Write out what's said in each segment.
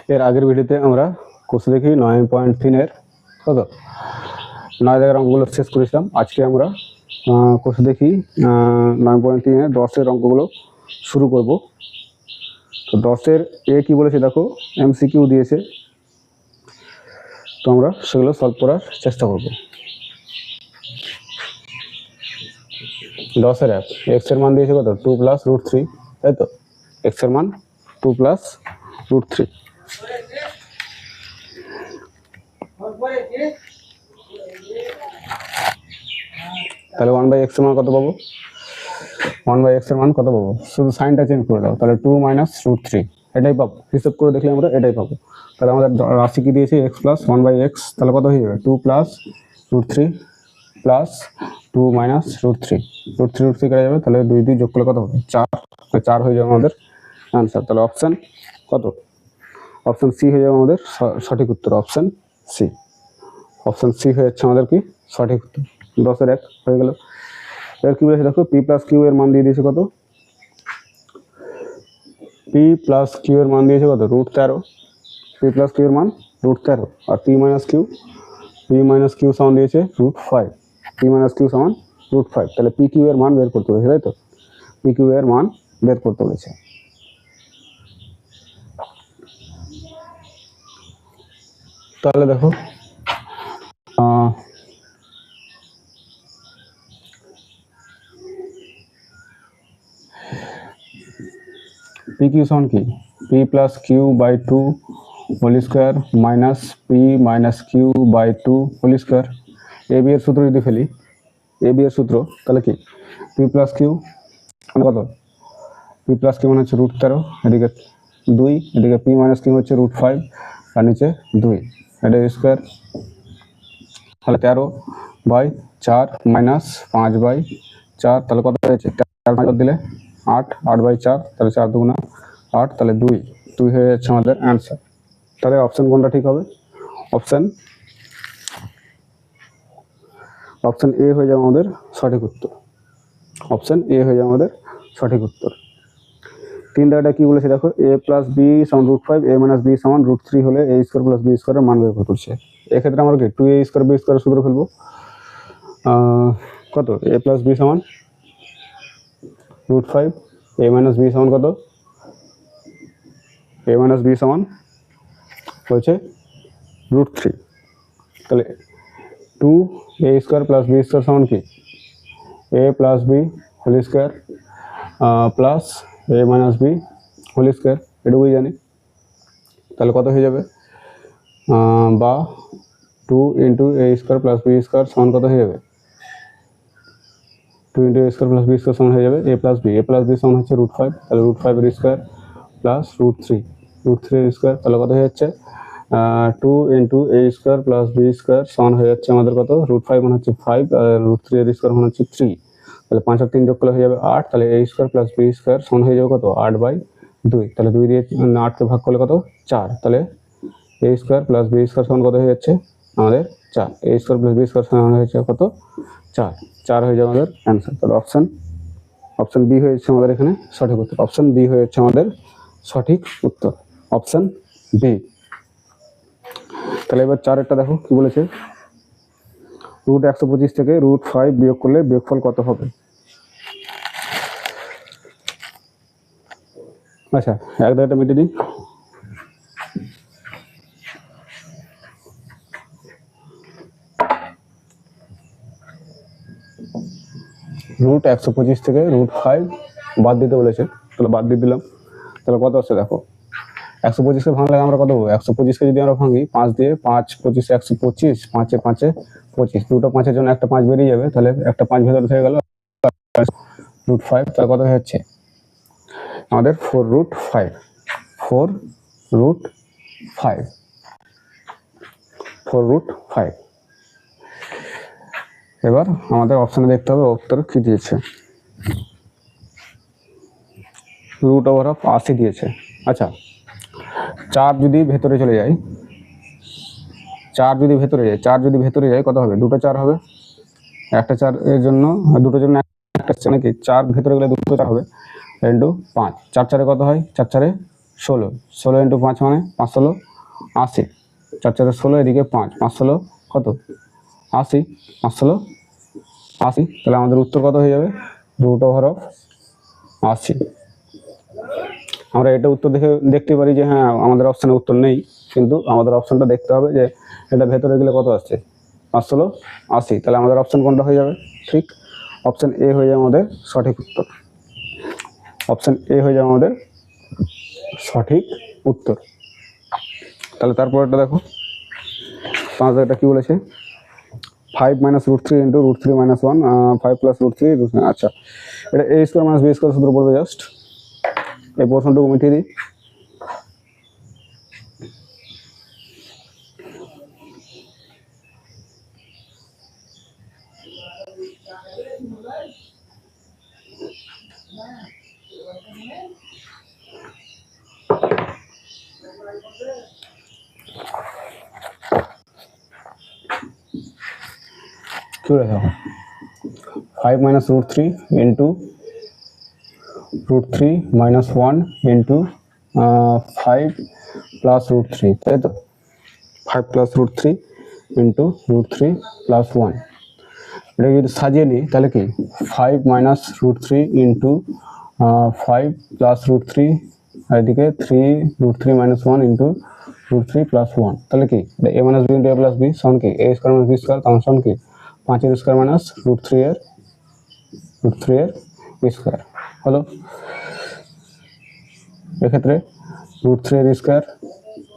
এর আগের ভিডিওতে আমরা কোষে দেখি 9.3 কত 9 জায়গার অঙ্কগুলো শেষ করেছিলাম। আজকে আমরা কোষে দেখি 9.3 10 অঙ্কগুলো শুরু করব। তো 10 কি বলেছে দেখো, এমসিকিউ দিয়েছে, তো আমরা সেগুলো সলভ করার চেষ্টা করব। 10 এক্স এর মান দিয়েছে কত 2 + √3, তাই তো? এক্স এর মান 2 + √3। তাহলে 1/x এর মান কত পাবো? 1/x এর মান কত পাবো? শুধু সাইনটা চেঞ্জ করে দাও, তাহলে 2 - √3 এটাই পাবো। হিসাব করে দেখলে আমরা এটাই পাবো। তাহলে আমাদের রাশি কি দিয়েছে x + 1/x, তাহলে কত হয়ে যাবে 2 + √3 + 2 - √3, √3 কেটে যাবে, তাহলে 2 যোগ করলে কত হবে 4, 4 হয়ে যাবে আমাদের আনসার। তাহলে অপশন কত? অপশন সি হয়ে যাবে আমাদের সঠিক উত্তর। অপশন সি, অপশন সি হয়ে যাচ্ছে আমাদের কি সঠিক উত্তর। 10 হয়ে গেল। এর কি বলেছে দেখো, পি + কিউ এর মান দিয়ে দিয়েছে কত? পি + কিউ এর মান দিয়েছে কত √13। পি + কিউ এর মান √13 আর পি - কিউ সমান দিয়েছে √5। পি - কিউ সমান √5। তাহলে পি কিউ এর মান বের করতে বলেছে, তাই তো? পি কিউ এর মান বের করতে বলেছে। তাহলে দেখো পি কিউ সমান কি, পি + কিউ/2 হোল স্কোয়ার মাইনাস পি - কিউ/2 হোল স্কোয়ার। এ বি এর সূত্র যদি ফেলি, এ বি এর সূত্র, তাহলে কি পি + কিউ মানে কত? পি + কিউ মানে হচ্ছে √13, এদিকে 2, এদিকে পি - কিউ হচ্ছে √5 আর নিচে 2, এটা স্কোয়ার। তাহলে 13/4 - 5/4, তাহলে কত হয়েছে 4 দিলে 8, 8/4, তাহলে 4 × 2 = 8, তাহলে 2 হয়ে যাচ্ছে আমাদের অ্যান্সার। তাহলে অপশন কোনটা ঠিক হবে? অপশন এ হয়ে যাবে আমাদের সঠিক উত্তর। অপশন এ হয়ে যাবে আমাদের সঠিক উত্তর। 3 দাগটা কি বলেছে দেখো, a + b = √5, a - b = √3 হলে a² + b² এর মান বের করছে। এক্ষেত্রে আমরা কি 2a² b² সূত্র ফেলবো। কত a + b = √5, a - b সমান কত? a - b সমান হচ্ছে √3। তাহলে 2a² + b² সমান কি a + b whole square plus a - b whole square, এটুকুই জানি। তাহলে কত হয়ে যাবে, বা 2 × a² + b² সমান কত হয়ে যাবে? 2 × a² + b² সমান হয়ে যাবে a + b। a + b সমান হচ্ছে √5, তাহলে √5² প্লাস √3, √3² তাহলে কত হয়ে যাচ্ছে 2 × a² + b² সমান হয়ে যাচ্ছে আমাদের কত? √5 মানে হচ্ছে 5 আর √3² মানে হচ্ছে 3, তাহলে 5 আর 3 যোগ করলে হয়ে যাবে 8, তাহলে a² + b² সমান হয়ে যাবে কত 8/2, তাহলে 2 দিয়ে 8কে ভাগ করলে কত 4, তাহলে a² + b² সমান কত হয়ে যাচ্ছে আমাদের 4, a² + b² সমান হয়ে যাচ্ছে কত 4 হয়ে যাবে আমাদের অ্যান্সার। তাহলে অপশন বি হয়ে যাচ্ছে আমাদের এখানে সঠিক উত্তর। অপশন বি হয়ে যাচ্ছে আমাদের সঠিক উত্তর, অপশন বি। তাহলে এবার 4 দেখো কি বলেছে, √125 থেকে √5 বিয়োগ করলে বিয়োগফল কত হবে? আচ্ছা, এক দাগটা মিটে দিই। √125 থেকে √5 বাদ দিতে বলেছে, তাহলে বাদ দিয়ে দিলাম। তাহলে কত আসছে দেখো, 125কে ভাঙলে আমরা কত পাবো? 125কে যদি আমরা ভাঙি 5 দিয়ে, 5 × 25 = 125, 5 × 5 = 25, দুটো 5-এর জন্য একটা 5 বেরিয়ে যাবে, তাহলে একটা 5 ভেতরে থেকে গেল √5, তাহলে কত হচ্ছে আমাদের 4√5, 4√5। এবার আমাদের অপশনে দেখতে হবে উত্তর কি দিয়েছে। √80 দিয়েছে। আচ্ছা, 4 যদি ভেতরে চলে যায়, 4 যদি ভেতরে যায় কত হবে? দুটো 4 হবে, একটা 4 এর জন্য দুটোর জন্য একটা নাকি 4 ভেতরে গেলে দুটো 4 হবে, 5, 4 4 কত হয়? 4 4 16, 16 ইন্টু 5 মানে 5 16 80, 4 4 16, এদিকে 5 5 16 কত 80, 5 16 80, তাহলে আমাদের উত্তর কত হয়ে যাবে √80। আমরা এটা উত্তর দেখতে পারি যে হ্যাঁ আমাদের অপশানে উত্তর নেই, কিন্তু আমাদের অপশানটা দেখতে হবে যে এটা ভেতরে গেলে কত আসছে 5 16 80, তাহলে আমাদের অপশান কোনটা হয়ে যাবে? ঠিক অপশান এ হয়ে যাবে আমাদের সঠিক উত্তর। অপশান এ হয়ে যাবে আমাদের সঠিক উত্তর। তাহলে তারপরটা দেখো 5 এটা কি বলেছে 5 - √3 ইন্টু √3 - 1 5 + √3 আচ্ছা, এটা a² - b² সূত্র পড়বে। জাস্ট এই পোর্শনটুকু মিটিয়ে দিই। কি দেখো 5 - √3 ইন্টু √3 - 1 ইন্টু 5 + √3, তাই তো 5 + √3 ইন্টু √3 + 1। এটা যদি সাজিয়ে নিই তাহলে কি 5 - √3 ইন্টু 5 + √3, আর এদিকে 3 √3 - 1 ইন্টু √3 + 1, তাহলে কি এটা a - b into a + b সমান কি a² - b² তার সমান কি 5 এর স্কয়ার মাইনাস √3 এর স্কয়ার হলো। এক্ষেত্রে √3 এর স্কয়ার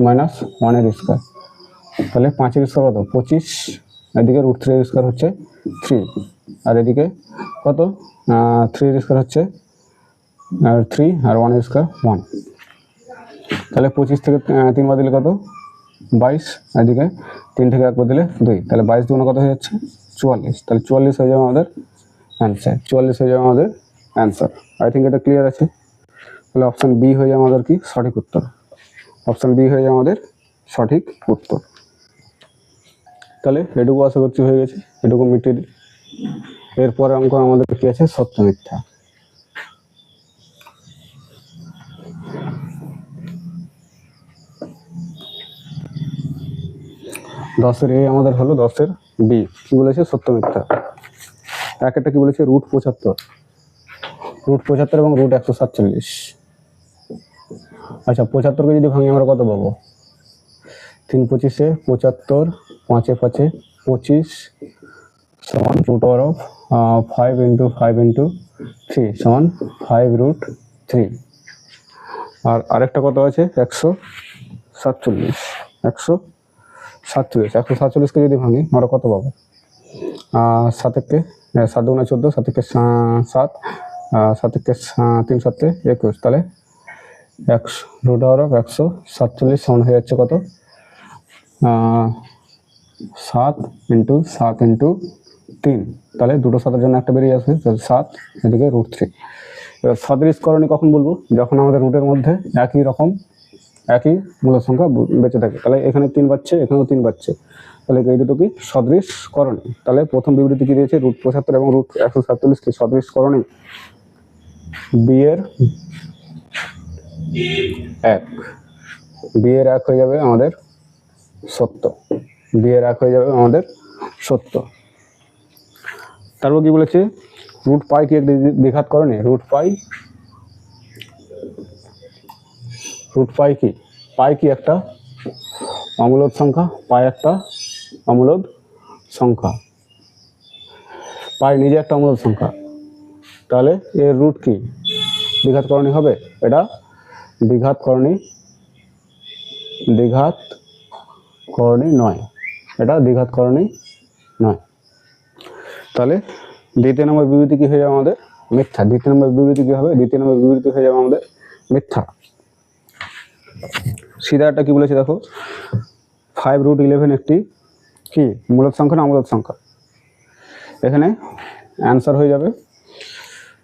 মাইনাস 1 এর স্কয়ার, তাহলে 5 এর স্কয়ার কত 25, এদিকে √3 এর স্কয়ার হচ্ছে 3, আর এদিকে কত 3 এর স্কয়ার হচ্ছে 3, আর 1 এর স্কয়ার 1, তাহলে 25 থেকে 3 বাদ দিলে কত 22, এদিকে 3 থেকে 1 বাদ দিলে 2, তাহলে 22 দুগুণে কত হয়ে যাচ্ছে 44, তাহলে 44 হয়ে যাবে আমাদের অ্যান্সার। 44 হয়ে যাবে আমাদের অ্যান্সার। আই থিঙ্ক এটা ক্লিয়ার আছে। তাহলে অপশান বি হয়ে যাবে আমাদের কি সঠিক উত্তর। অপশান বি হয়ে যাবে আমাদের সঠিক উত্তর। তাহলে এটুকু আশা করছি হয়ে গেছে, এটুকু মিটিয়ে দিই। এরপরে অঙ্ক আমাদের কি আছে সত্য মিথ্যা। দশের এ আমাদের হলো, 10-এর বি কি বলেছে সত্য মিথ্যা। একটা কি বলেছে √75, √75 এবং √147। আচ্ছা 75কে যদি ভাঙি আমরা কত পাবো 3 × 25 = 75, 5 × 5 = 25 সমান √5 × 5 × 3 সমান 5√3। আর আরেকটা কত আছে 147, 147কে যদি ভাঙি আমরা কত পাবো 7 × 7 × 14, 7 × 7, 7 × 3 = 21, তাহলে √147 সমান হয়ে যাচ্ছে কত 7 × 7 × 3, তাহলে দুটো 7-এর জন্য একটা বেরিয়ে আসবে 7, এদিকে √3। এবার সদৃশকরণী কখন বলবো যখন আমাদের রুটের মধ্যে একই মূলদ সংখ্যা বেঁচে থাকে। তাহলে এখানে 3 বাচ্চে, এখানেও 3 বাচ্চে, তাহলে এই দুটো কি সদৃশকরণী। তাহলে প্রথম বিবৃতি কি দিয়েছে √75 এবং √147 কি সদৃশকরণী। বি এর 1 হয়ে যাবে আমাদের সত্য, বি এর 1 হয়ে যাবে আমাদের সত্য। তারপর কি বলেছে √π কি এক দ্বিঘাতকরণী। √π কি পাই কি একটা অমূলদ সংখ্যা, পাই একটা অমূলদ সংখ্যা, পাই নিজে একটা অমূলদ সংখ্যা, তাহলে এর রুট কি দ্বিঘাতকরণী হবে। এটা দ্বিঘাতকরণী নয়, এটা দ্বিঘাতকরণী নয়। তাহলে দ্বিতীয় নম্বর বিবৃতি কি হয়ে যাবে আমাদের মিথ্যা। দ্বিতীয় নম্বর বিবৃতি কি হবে, দ্বিতীয় নম্বর বিবৃতি হয়ে যাবে আমাদের মিথ্যা। সিধা একটা কি বলেছে দেখো 5√11 একটি কি মূলদ সংখ্যা না অমূলদ সংখ্যা। এখানে অ্যান্সার হয়ে যাবে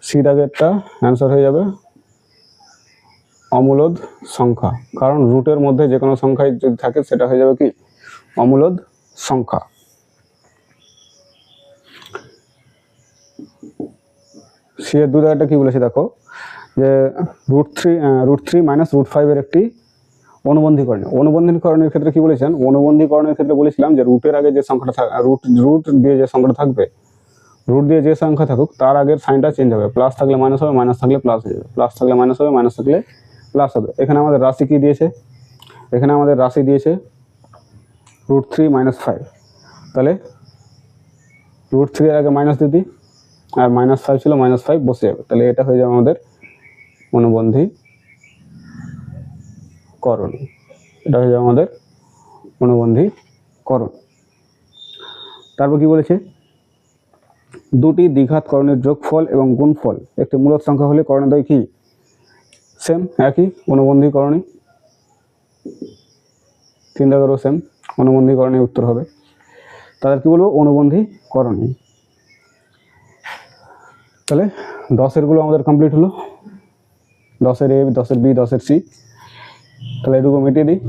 সিধা গেটটা অ্যান্সার হয়ে যাবে অমূলদ সংখ্যা, কারণ রুটের মধ্যে যে কোনো সংখ্যায় যদি থাকে সেটা হয়ে যাবে কি অমূলদ সংখ্যা। সি এর 2 দাগেরটা কি বলেছে দেখো যে √3 মাইনাস √5 একটি অনুবন্ধীকরণ। অনুবন্ধীকরণের ক্ষেত্রে কি বলেছেন, অনুবন্ধীকরণের ক্ষেত্রে বলেছিলাম যে রুটের আগে যে সংখ্যাটা রুট দিয়ে যে সংখ্যাটা থাকবে, রুট দিয়ে যে সংখ্যা থাকুক তার আগের সাইনটা চেঞ্জ হবে, প্লাস থাকলে মাইনাস হবে, মাইনাস থাকলে প্লাস হয়ে যাবে, প্লাস থাকলে মাইনাস হবে, মাইনাস থাকলে প্লাস হবে। এখানে আমাদের রাশি কি দিয়েছে, এখানে আমাদের রাশি দিয়েছে √3 - 5, তাহলে √3 এর আগে মাইনাস দিয়ে দিই, আর -5 ছিল, -5 বসে যাবে, তাহলে এটা হয়ে যাবে আমাদের অনুবন্ধীকরণ। এটা হয়ে যাবে আমাদের অনুবন্ধীকরণ। তারপর কি বলেছে, দুটি দ্বিঘাতকরণের যোগফল এবং গুণফল একটি মূলদ সংখ্যা হলে করণদ্বয় কি, সেম একই অনুবন্ধীকরণে, 3 দাগেরও সেম অনুবন্ধীকরণে উত্তর হবে। তাদের কি বলবো, অনুবন্ধীকরণে। তাহলে 10-এরগুলো আমাদের কমপ্লিট হলো, 10-এর এ, 10-এর বি, 10-এর সি। তাহলে এটুকু মিটিয়ে দিই।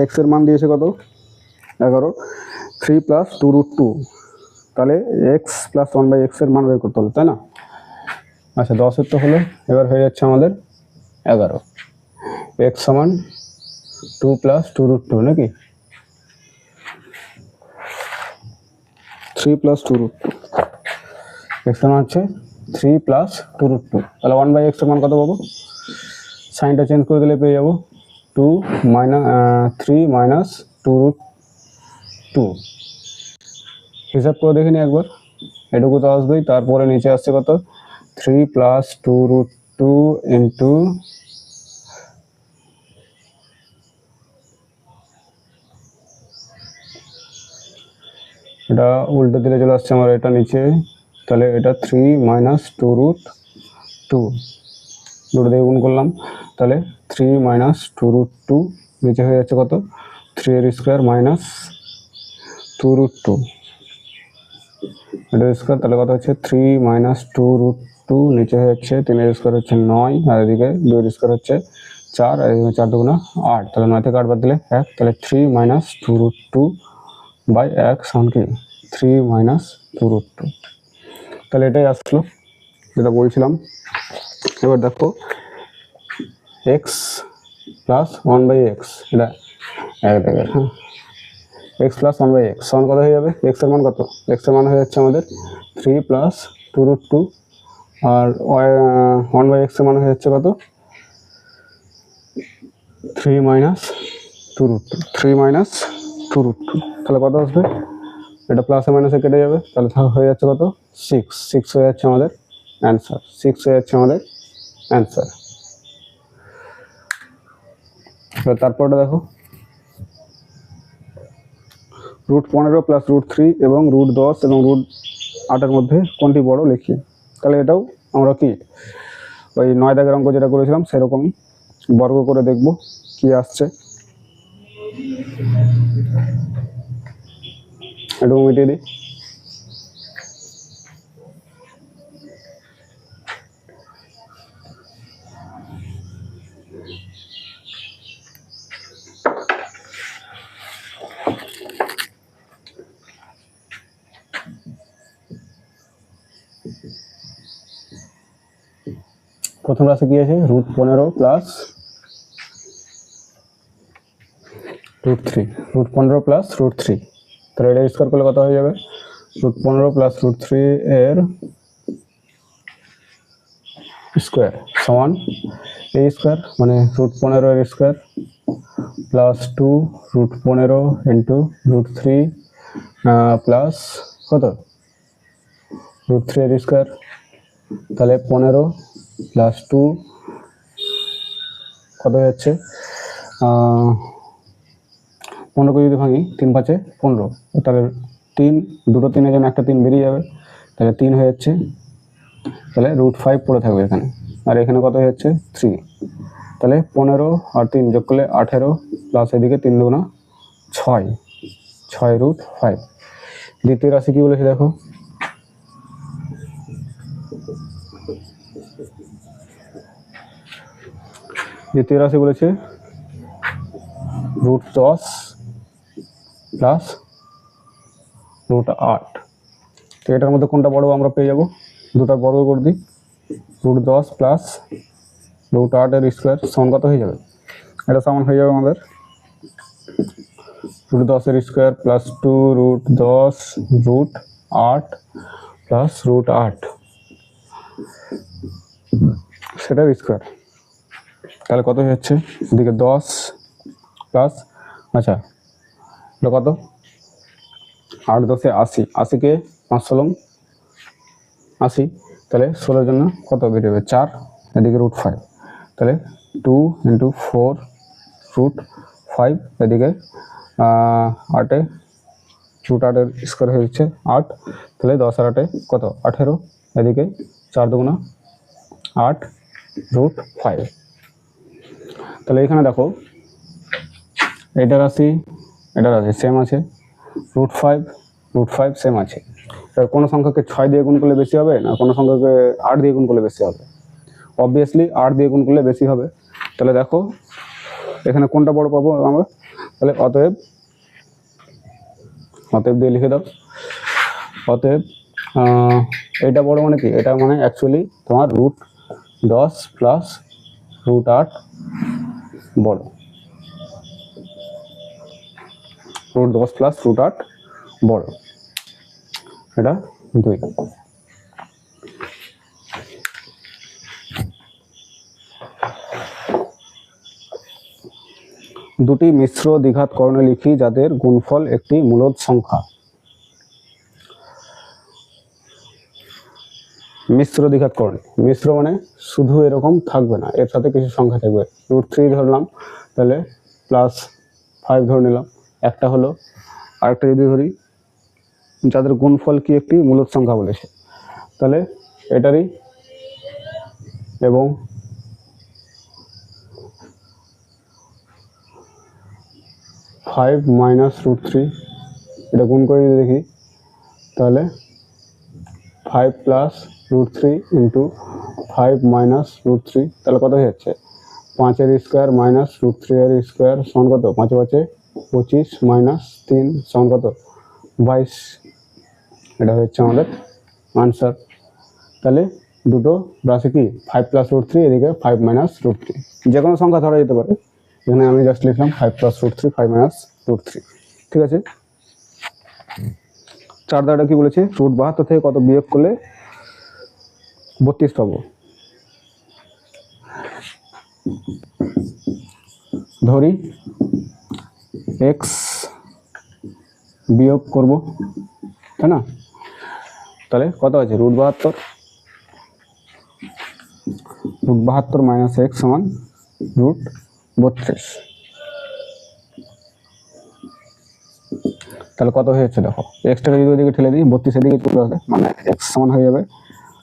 এক্স এর মান দিয়েছে কত, 11, 3 + 2√2, তাহলে এক্স প্লাস 1/x এর মান বের করতে হবে, তাই না? আচ্ছা, 10-এর তো হলো, এবার হয়ে যাচ্ছে আমাদের 11, x সমান 2 + 2√2 নাকি, 3 + 2√2, x সমান হচ্ছে 3 + 2√2, তাহলে 1/x এর মান কত পাবো, সাইনটা চেঞ্জ করে দিলে পেয়ে যাবো 3 - 2√2। হিসাব করে দেখিনি একবার, এটুকু তো আসবেই। তারপরে নিচে আসছে কত, 3 + 2√2 ইন্টু এটা উল্টো দিলে চলে আসছে আমার এটা নিচে, তাহলে এটা 3 - 2√2, দুটো দিয়ে গুণ করলাম, তাহলে 3 - 2√2, নিচে হয়ে যাচ্ছে কত, 3² - 2√2, এটা স্কোয়ার, তাহলে কত হচ্ছে 3 - 2√2, নিচে হয়ে যাচ্ছে 3² হচ্ছে 9, আর এদিকে 2² হচ্ছে 4, আর এদিকে 4 2 8, তাহলে 9 থেকে 8 বাদ দিলে 1, তাহলে 3 - 2√2/1 সমান কি 3 - 2√2। তাহলে এটাই আসলো যেটা বলছিলাম। এবার দেখো x + 1/x, এটা এক জায়গায়, হ্যাঁ, x + 1/x সমান কত হয়ে যাবে, x এর মান কত, x এর মান হয়ে যাচ্ছে আমাদের 3 + 2√2, আর 1/x এর মান হয়ে যাচ্ছে কত, 3 - 2√2, 3 - 2√2, তাহলে কত আসবে, এটা প্লাসে মাইনাসে কেটে যাবে, তাহলে হয়ে যাচ্ছে কত, 6 হয়ে যাচ্ছে আমাদের অ্যান্সার, 6 হয়ে যাচ্ছে আমাদের অ্যান্সার। তারপরটা দেখো, √15 + √3 এবং √10 এবং √8 মধ্যে কোনটি বড় লিখি। তাহলে এটাও আমরা কি ওই 9 দাগের অঙ্ক যেটা করেছিলাম সেরকমই বর্গ করে দেখব কি আসছে, একটু মিটিয়ে দিই। প্রথম রাশি কি আছে, √15 + √3, √15 + √3, তাহলে এটা স্কোয়ার করলে কত হয়ে যাবে, √15 + √3 এর স্কোয়ার সমান a স্কোয়ার, মানে √15 এর স্কোয়ার প্লাস 2 √15 ইন্টু √3 প্লাস কত, √3 এর স্কোয়ার, তাহলে 15 + 2 কত হচ্ছে, 15কে যদি ভাঙি 3 × 5 = 15, তাহলে 3, দুটো 3-এর জন্য একটা 3 বেরিয়ে যাবে, তাহলে 3 হয়ে যাচ্ছে, তাহলে √5 পড়ে থাকবে এখানে, আর এখানে কত হয়ে যাচ্ছে 3, তাহলে 15 আর 3 যোগ করলে 18, প্লাস এদিকে 3 2 6, 6√5। দ্বিতীয় রাশি কি বলেছে দেখো, দ্বিতীয় রাশি বলেছে √10 + √8, তো এটার মধ্যে কোনটা বড় আমরা পেয়ে যাব, দুটার বর্গ করে দিই, √10 প্লাস √8 এর স্কোয়ার সমান কত হয়ে যাবে? এটা সমান হয়ে যাবে আমাদের √10 এর স্কোয়ার প্লাস 2 √10 √8 প্লাস √8 সেটার স্কোয়ার। তাহলে কত হয়ে যাচ্ছে? এদিকে 10 প্লাস, আচ্ছা এটা কত, 8 10 80, 80কে 5 ষোলো 80, তাহলে 16 জন্য কত বেরোবে? 4, এদিকে √5, তাহলে 2 × 4 √5, এদিকে 8 √8 এর স্কোয়ার হয়ে যাচ্ছে 8, তাহলে 10 আর 8 কত? 18, এদিকে 4 2 8 √5। তাহলে এখানে দেখো এটা রাশি সেম আছে, √5 সেম আছে। কোনো সংখ্যাকে 6 দিয়ে গুণ করলে বেশি হবে না কোনো সংখ্যাকে 8 দিয়ে গুণ করলে বেশি হবে? অবভিয়াসলি 8 দিয়ে গুণ করলে বেশি হবে। তাহলে দেখো এখানে কোনটা বড় পাবো আমরা? তাহলে অতএব দিয়ে লিখে দাও, অতএব এটা বড় মানে কি? এটা মানে অ্যাকচুয়ালি তোমার √10 প্লাস √8 বড়, √10 প্লাস √8 বড়, এটা 2। দুটি মিশ্র দ্বিঘাত করণে লিখি যাদের গুণফল একটি মূলদ সংখ্যা। মিশ্র দ্বিঘাত করণে, মিশ্র মানে শুধু এরকম থাকবে না, এর সাথে কিছু সংখ্যা থাকবে। √3 ধরলাম, তাহলে +5 ধরে নিলাম, একটা হলো। আরেকটা যদি ধরি যাদের গুণফল কি একটি মূলদ সংখ্যা বলেছে, তাহলে এটারই এবং -5 √3 এটা গুণ করে যদি দেখি, তাহলে 5 + √3 × 5 - √3, তাহলে কত হয়ে যাচ্ছে? 5 এর স্কোয়ার -√3 এর স্কোয়ার সমান কত? 5 5 25 - 3 সমান কত? 22। এটা হচ্ছে আমাদের আনসার। তাহলে দুটো রাশি কি 5 + √3, এদিকে 5 - √3, যে কোনো সংখ্যা ধরা যেতে পারে। এখানে আমি জাস্ট লিখলাম 5 + √3 5 - √3, ঠিক আছে। 4 দাঁড়া কি বলেছে? √72 থেকে কত বিয়োগ করলে 32 পাবো? ধরি x বিয়োগ করব, তাই না? তাহলে কত আছে? √72 - x সমান √32। তাহলে কত হয়ে যাচ্ছে দেখো, এক্সটাকে যদি ওইদিকে ঠেলে দিই 32 এর দিকে চলে আসবে, মানে x সমান হয়ে যাবে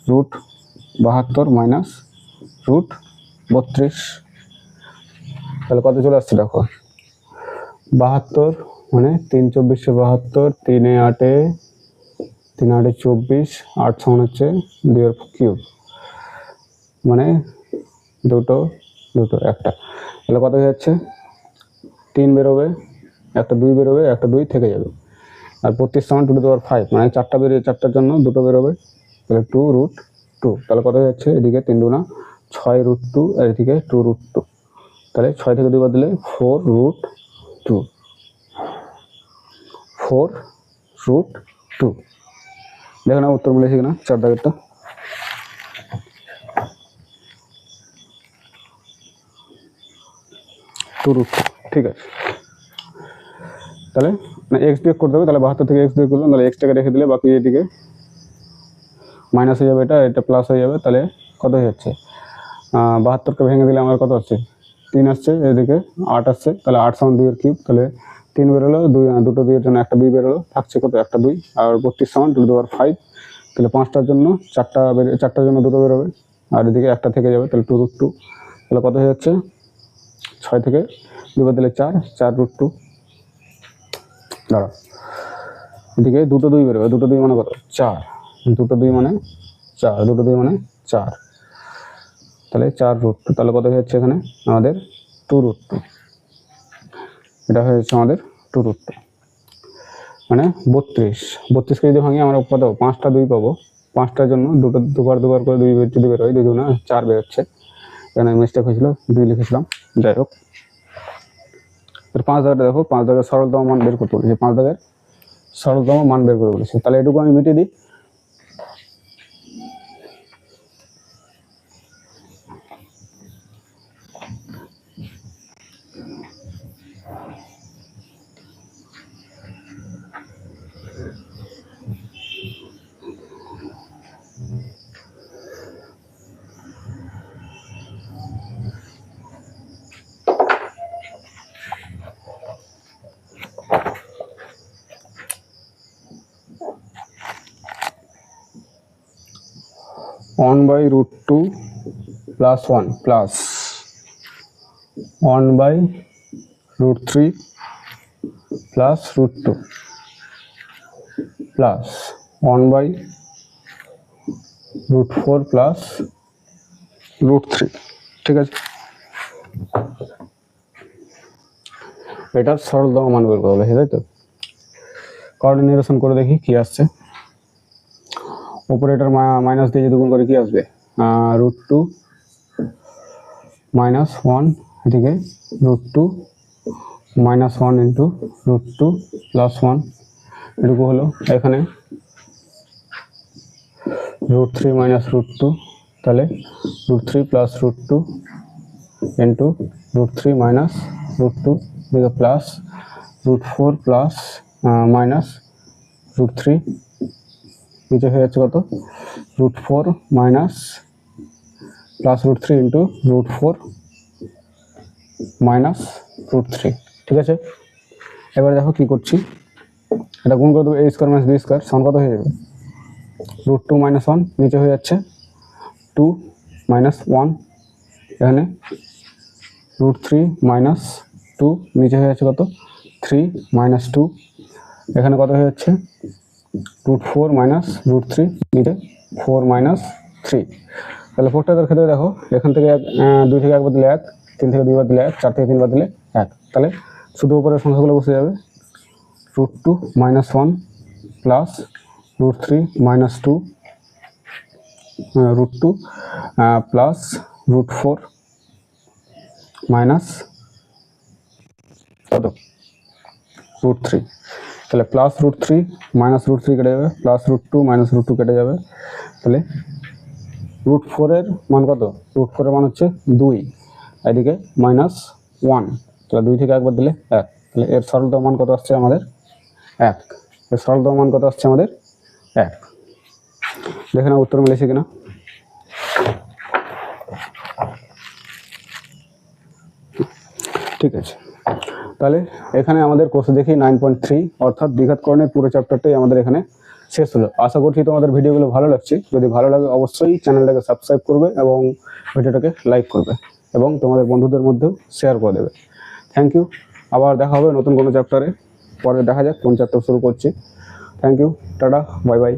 √72 - √32। তাহলে কত চলে আসছে দেখো, 72 মানে 3 × 24 = 72, 3 × 8 = 24, 8 সমান হচ্ছে 2 এর কিউব, মানে দুটো একটা। তাহলে কত হয়ে যাচ্ছে? 3 বেরোবে, একটা 2 বেরোবে, একটা 2 থেকে যাবে। আর 32 সমান 2^5, মানে 4টা বেরিয়ে 4টার জন্য 2টো বেরোবে, তাহলে 2√2। তাহলে কত হয়ে যাচ্ছে? এদিকে 3 2 6√2, আর এদিকে 2√2, তাহলে 6 থেকে 2 বাদ দিলে 4√2, 4√2। দেখো না উত্তর মিলেছে কিনা 4 দাগেরটা। ঠিক আছে, তাহলে এক্স বিয়োগ করতে হবে, তাহলে 72 থেকে এক্স বিয়োগ করলাম, তাহলে এক্সটাকে রেখে দিলে বাকি এদিকে মাইনাস হয়ে যাবে, এটা প্লাস হয়ে যাবে। তাহলে কত হয়ে যাচ্ছে? 72কে ভেঙে দিলে আমার কত আসছে? 3 আসছে, এদিকে 8 আসছে, তাহলে 8 সমান 2 এর কিউব, তাহলে 3 বেরোলো, দুটো 2 এর জন্য একটা 2 বেরোলো, থাকছে কত? একটা 2। আর 32 সমান 2^5, তাহলে 5টার জন্য 4টার জন্য 2টো বেরোবে, আর এদিকে একটা থেকে যাবে, তাহলে 2√2। তাহলে কত হয়ে যাচ্ছে? 6 থেকে 2 বাদ দিলে 4√2। দাঁড়া, এদিকে দুটো 2 বেরোবে, দুটো 2 মানে কত? 4, দুটো 2 মানে 4, দুটো 2 মানে 4, তাহলে 4√2। তাহলে কত হয়ে যাচ্ছে এখানে আমাদের? 2√2। এটা হয়ে যাচ্ছে আমাদের 2√2, মানে 32। 32কে যদি ভাঙি আমরা কত? 5টা 2 পাবো, 5টার জন্য দুবার করে 2 যদি বের হয় 2 2 না 4 বের হচ্ছে, এখানে মিস্টেক হয়েছিল 2 লিখেছিলাম। যাই হোক, 5 দাগের দেখো 5 দাগের সরলতম মান বের করতে বলেছে, 5 দাগের সরলতম মান বের করে বলেছে। তাহলে এটুকু আমি মিটিয়ে দিই। One by root two plus 1 plus 1 by root 3 plus root 2 plus 1 by root 4 plus root 3। ठीक है, এটার সরলতম মান বের করতে হবে, তাই তো? কোঅর্ডিনেশন করে দেখি কি আসছে। অপারেটর মাইনাস দিয়ে যদি গুণ করে কি আসবে, रूट 2 माइनस 1, এদিকে root 2 minus 1 into root 2 plus 1, এটুকু হলো। এখানে रूट 3 माइनस रूट 2, তাহলে root 3 plus root 2 into root 3 minus root 2, এদিকে plus root 4 plus minus root 3, নিচে হয়ে যাচ্ছে কত, root 4 minus plus root 3 into root 4 minus root 3। ঠিক আছে, এবারে দেখো কি করছি, এটা গুণ করে দেবো, a square minus B square সমান কত হয়ে যাবে, रूट 2 माइनस 1, নিচে হয়ে যাচ্ছে 2 माइनस 1, এখানে रूट 3 माइनस 2, নিচে হয়ে যাচ্ছে কত 3 माइनस 2, এখানে কত হয়ে যাচ্ছে रूट 4 माइनस रूट 3, নিচে 4 माइनस 3। তাহলে 4টার ক্ষেত্রে দেখো, এখান থেকে 2 থেকে 1 বাদ দিলে 1, 3 থেকে 2 বাদ দিলে 1, 4 থেকে 3 বাদ দিলে 1, তাহলে শুধু উপরের সংখ্যাগুলো বসে যাবে, root 2 minus 1 plus root 3 minus 2, root 2 plus root 4 minus कत रूट 3, তাহলে প্লাস रूट 3 माइनस रूट 3 কেটে যাবে, প্লাস रूट 2 माइनस रूट 2 কেটে যাবে, তাহলে रूट 4 এর মান কত, रूट 4 এর মান হচ্ছে 2, এদিকে মাইনাস 1, তাহলে 2 থেকে 1 বাদ দিলে 1, তাহলে এর সরলতম মান কত আসছে আমাদের 1, এর সরলতম মান কত আসছে আমাদের 1। দেখে না উত্তর মিলেছে কিনা। ঠিক আছে, তাহলে এখানে আমাদের কোর্স দেখি 9.3 অর্থাৎ দ্বিঘাতকরণের পুরো চ্যাপ্টারটাই আমাদের এখানে শেষ হলো। আশা করছি তোমাদের ভিডিওগুলো ভালো লাগছে, যদি ভালো লাগে অবশ্যই চ্যানেলটাকে সাবস্ক্রাইব করবে এবং ভিডিওটাকে লাইক করবে এবং তোমাদের বন্ধুদের মধ্যেও শেয়ার করে দেবে। থ্যাংক ইউ, আবার দেখা হবে নতুন কোনো চ্যাপ্টারে, পরে দেখা যাক কোন চ্যাপ্টার শুরু করছি। থ্যাংক ইউ, টাটা, বাই বাই।